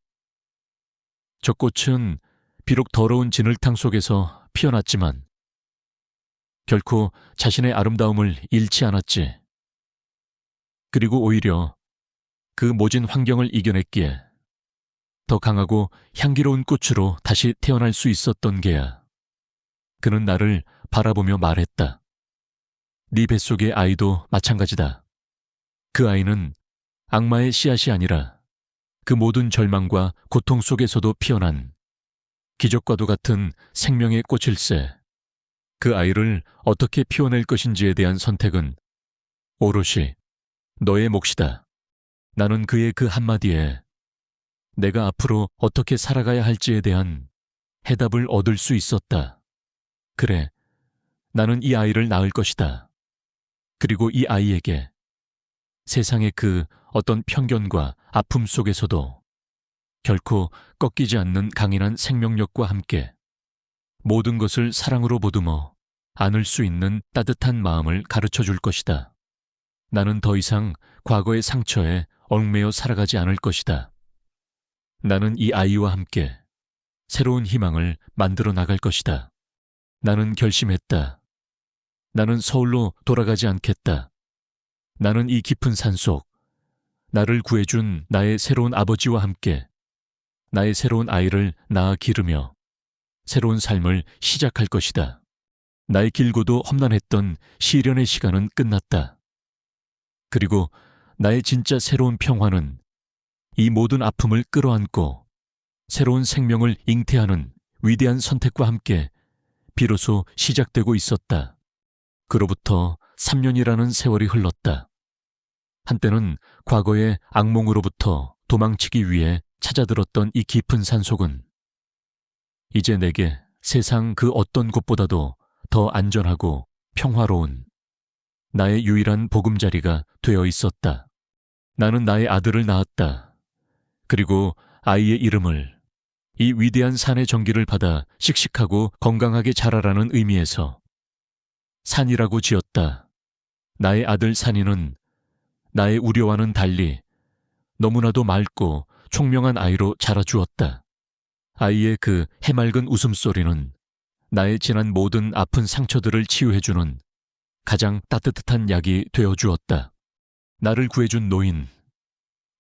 저 꽃은 비록 더러운 진흙탕 속에서 피어났지만 결코 자신의 아름다움을 잃지 않았지. 그리고 오히려 그 모진 환경을 이겨냈기에 더 강하고 향기로운 꽃으로 다시 태어날 수 있었던 게야. 그는 나를 바라보며 말했다. 네 뱃속의 아이도 마찬가지다. 그 아이는 악마의 씨앗이 아니라 그 모든 절망과 고통 속에서도 피어난 기적과도 같은 생명의 꽃일세. 그 아이를 어떻게 피워낼 것인지에 대한 선택은 오롯이 너의 몫이다. 나는 그의 그 한마디에 내가 앞으로 어떻게 살아가야 할지에 대한 해답을 얻을 수 있었다. 그래, 나는 이 아이를 낳을 것이다. 그리고 이 아이에게 세상의 그 어떤 편견과 아픔 속에서도 결코 꺾이지 않는 강인한 생명력과 함께 모든 것을 사랑으로 보듬어 안을 수 있는 따뜻한 마음을 가르쳐 줄 것이다. 나는 더 이상 과거의 상처에 얽매여 살아가지 않을 것이다. 나는 이 아이와 함께 새로운 희망을 만들어 나갈 것이다. 나는 결심했다. 나는 서울로 돌아가지 않겠다. 나는 이 깊은 산속, 나를 구해준 나의 새로운 아버지와 함께 나의 새로운 아이를 낳아 기르며 새로운 삶을 시작할 것이다. 나의 길고도 험난했던 시련의 시간은 끝났다. 그리고 나의 진짜 새로운 평화는 이 모든 아픔을 끌어안고 새로운 생명을 잉태하는 위대한 선택과 함께 비로소 시작되고 있었다. 그로부터 3년이라는 세월이 흘렀다. 한때는 과거의 악몽으로부터 도망치기 위해 찾아들었던 이 깊은 산속은 이제 내게 세상 그 어떤 곳보다도 더 안전하고 평화로운 나의 유일한 보금자리가 되어 있었다. 나는 나의 아들을 낳았다. 그리고 아이의 이름을 이 위대한 산의 전기를 받아 씩씩하고 건강하게 자라라는 의미에서 산이라고 지었다. 나의 아들 산이는 나의 우려와는 달리 너무나도 맑고 총명한 아이로 자라주었다. 아이의 그 해맑은 웃음소리는 나의 지난 모든 아픈 상처들을 치유해주는 가장 따뜻한 약이 되어주었다. 나를 구해준 노인,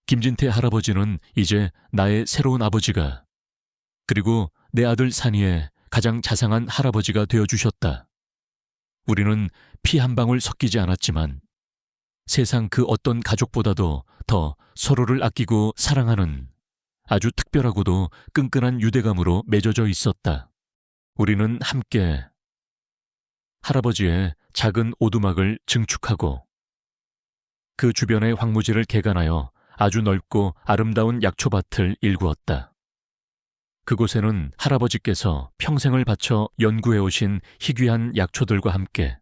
김진태 할아버지는 이제 나의 새로운 아버지가, 그리고 내 아들 산이의 가장 자상한 할아버지가 되어주셨다. 우리는 피 한 방울 섞이지 않았지만 세상 그 어떤 가족보다도 더 서로를 아끼고 사랑하는 아주 특별하고도 끈끈한 유대감으로 맺어져 있었다. 우리는 함께 할아버지의 작은 오두막을 증축하고 그 주변의 황무지를 개간하여 아주 넓고 아름다운 약초밭을 일구었다. 그곳에는 할아버지께서 평생을 바쳐 연구해 오신 희귀한 약초들과 함께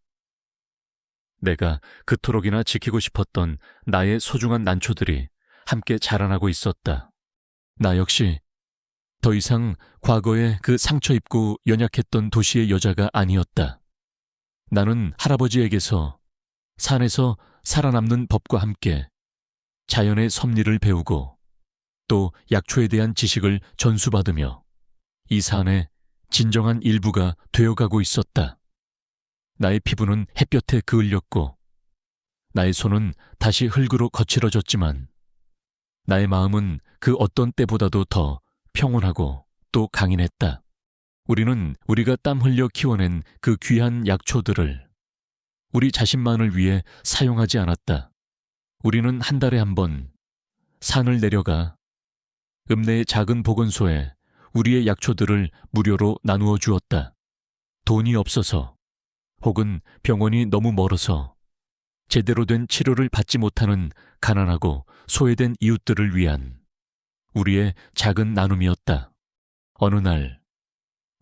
내가 그토록이나 지키고 싶었던 나의 소중한 난초들이 함께 자라나고 있었다. 나 역시 더 이상 과거의 그 상처 입고 연약했던 도시의 여자가 아니었다. 나는 할아버지에게서 산에서 살아남는 법과 함께 자연의 섭리를 배우고 또 약초에 대한 지식을 전수받으며 이 산의 진정한 일부가 되어가고 있었다. 나의 피부는 햇볕에 그을렸고 나의 손은 다시 흙으로 거칠어졌지만 나의 마음은 그 어떤 때보다도 더 평온하고 또 강인했다. 우리는 우리가 땀 흘려 키워낸 그 귀한 약초들을 우리 자신만을 위해 사용하지 않았다. 우리는 한 달에 한 번 산을 내려가 읍내의 작은 보건소에 우리의 약초들을 무료로 나누어 주었다. 돈이 없어서 혹은 병원이 너무 멀어서 제대로 된 치료를 받지 못하는 가난하고 소외된 이웃들을 위한 우리의 작은 나눔이었다. 어느 날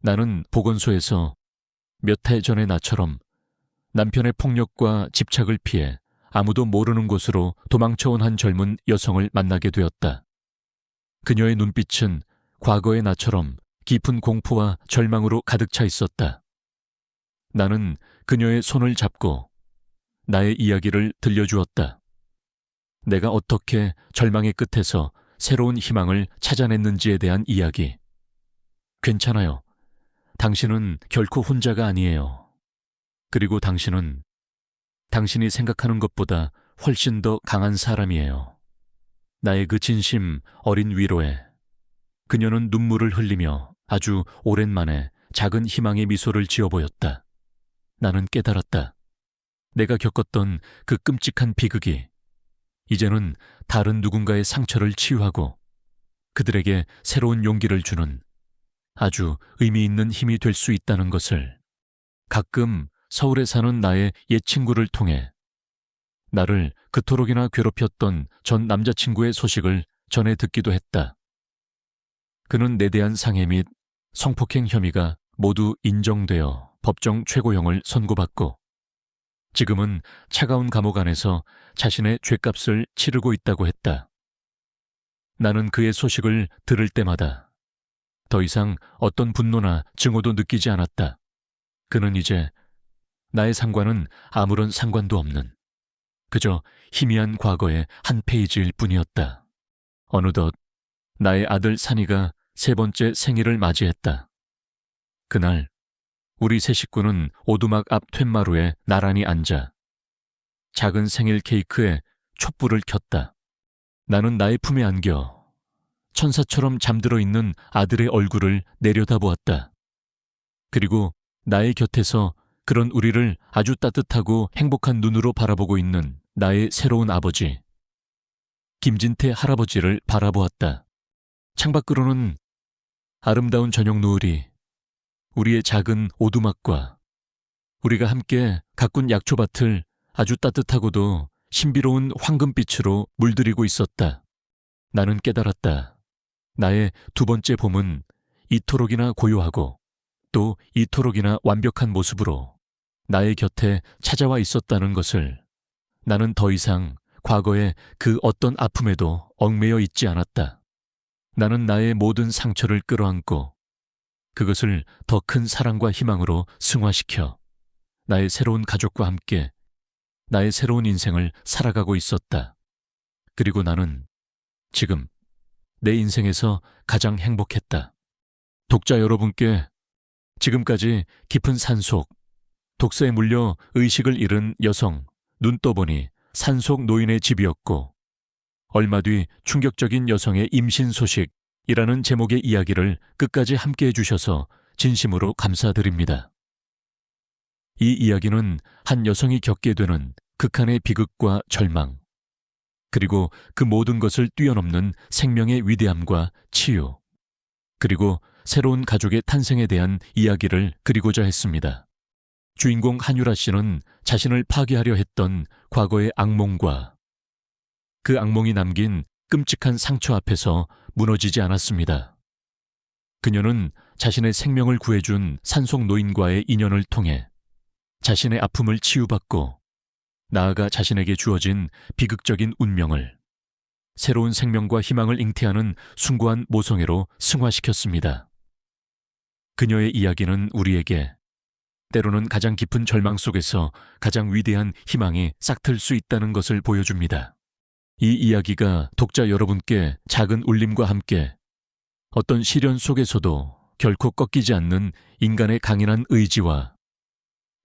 나는 보건소에서 몇 해 전의 나처럼 남편의 폭력과 집착을 피해 아무도 모르는 곳으로 도망쳐온 한 젊은 여성을 만나게 되었다. 그녀의 눈빛은 과거의 나처럼 깊은 공포와 절망으로 가득 차 있었다. 나는 그녀의 손을 잡고 나의 이야기를 들려주었다. 내가 어떻게 절망의 끝에서 새로운 희망을 찾아냈는지에 대한 이야기. 괜찮아요. 당신은 결코 혼자가 아니에요. 그리고 당신은 당신이 생각하는 것보다 훨씬 더 강한 사람이에요. 나의 그 진심 어린 위로에 그녀는 눈물을 흘리며 아주 오랜만에 작은 희망의 미소를 지어 보였다. 나는 깨달았다. 내가 겪었던 그 끔찍한 비극이 이제는 다른 누군가의 상처를 치유하고 그들에게 새로운 용기를 주는 아주 의미 있는 힘이 될 수 있다는 것을 가끔 서울에 사는 나의 옛 친구를 통해 나를 그토록이나 괴롭혔던 전 남자친구의 소식을 전해 듣기도 했다. 그는 내 대한 상해 및 성폭행 혐의가 모두 인정되어 법정 최고형을 선고받고 지금은 차가운 감옥 안에서 자신의 죗값을 치르고 있다고 했다. 나는 그의 소식을 들을 때마다 더 이상 어떤 분노나 증오도 느끼지 않았다. 그는 이제 나의 상관은 아무런 상관도 없는 그저 희미한 과거의 한 페이지일 뿐이었다. 어느덧 나의 아들 산이가 3번째 생일을 맞이했다. 그날 우리 세 식구는 오두막 앞 툇마루에 나란히 앉아 작은 생일 케이크에 촛불을 켰다. 나는 나의 품에 안겨 천사처럼 잠들어 있는 아들의 얼굴을 내려다보았다. 그리고 나의 곁에서 그런 우리를 아주 따뜻하고 행복한 눈으로 바라보고 있는 나의 새로운 아버지, 김진태 할아버지를 바라보았다. 창밖으로는 아름다운 저녁 노을이 우리의 작은 오두막과 우리가 함께 가꾼 약초밭을 아주 따뜻하고도 신비로운 황금빛으로 물들이고 있었다. 나는 깨달았다. 나의 2번째 봄은 이토록이나 고요하고 또 이토록이나 완벽한 모습으로 나의 곁에 찾아와 있었다는 것을. 나는 더 이상 과거의 그 어떤 아픔에도 얽매여 있지 않았다. 나는 나의 모든 상처를 끌어안고 그것을 더 큰 사랑과 희망으로 승화시켜 나의 새로운 가족과 함께 나의 새로운 인생을 살아가고 있었다. 그리고 나는 지금 내 인생에서 가장 행복했다. 독자 여러분께 지금까지 깊은 산속, 독서에 물려 의식을 잃은 여성, 눈 떠보니 산속 노인의 집이었고 얼마 뒤 충격적인 여성의 임신 소식이라는 제목의 이야기를 끝까지 함께해 주셔서 진심으로 감사드립니다. 이 이야기는 한 여성이 겪게 되는 극한의 비극과 절망, 그리고 그 모든 것을 뛰어넘는 생명의 위대함과 치유, 그리고 새로운 가족의 탄생에 대한 이야기를 그리고자 했습니다. 주인공 한유라 씨는 자신을 파괴하려 했던 과거의 악몽과 그 악몽이 남긴 끔찍한 상처 앞에서 무너지지 않았습니다. 그녀는 자신의 생명을 구해준 산속 노인과의 인연을 통해 자신의 아픔을 치유받고 나아가 자신에게 주어진 비극적인 운명을 새로운 생명과 희망을 잉태하는 숭고한 모성애로 승화시켰습니다. 그녀의 이야기는 우리에게 때로는 가장 깊은 절망 속에서 가장 위대한 희망이 싹틀 수 있다는 것을 보여줍니다. 이 이야기가 독자 여러분께 작은 울림과 함께 어떤 시련 속에서도 결코 꺾이지 않는 인간의 강인한 의지와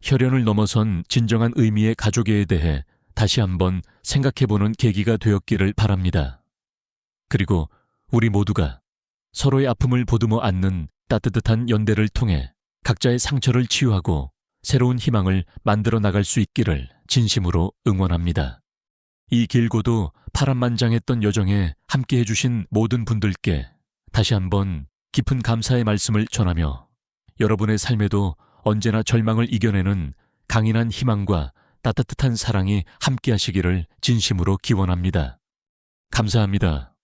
혈연을 넘어선 진정한 의미의 가족애에 대해 다시 한번 생각해보는 계기가 되었기를 바랍니다. 그리고 우리 모두가 서로의 아픔을 보듬어 안는 따뜻한 연대를 통해 각자의 상처를 치유하고 새로운 희망을 만들어 나갈 수 있기를 진심으로 응원합니다. 이 길고도 파란만장했던 여정에 함께 해주신 모든 분들께 다시 한번 깊은 감사의 말씀을 전하며 여러분의 삶에도 언제나 절망을 이겨내는 강인한 희망과 따뜻한 사랑이 함께 하시기를 진심으로 기원합니다. 감사합니다.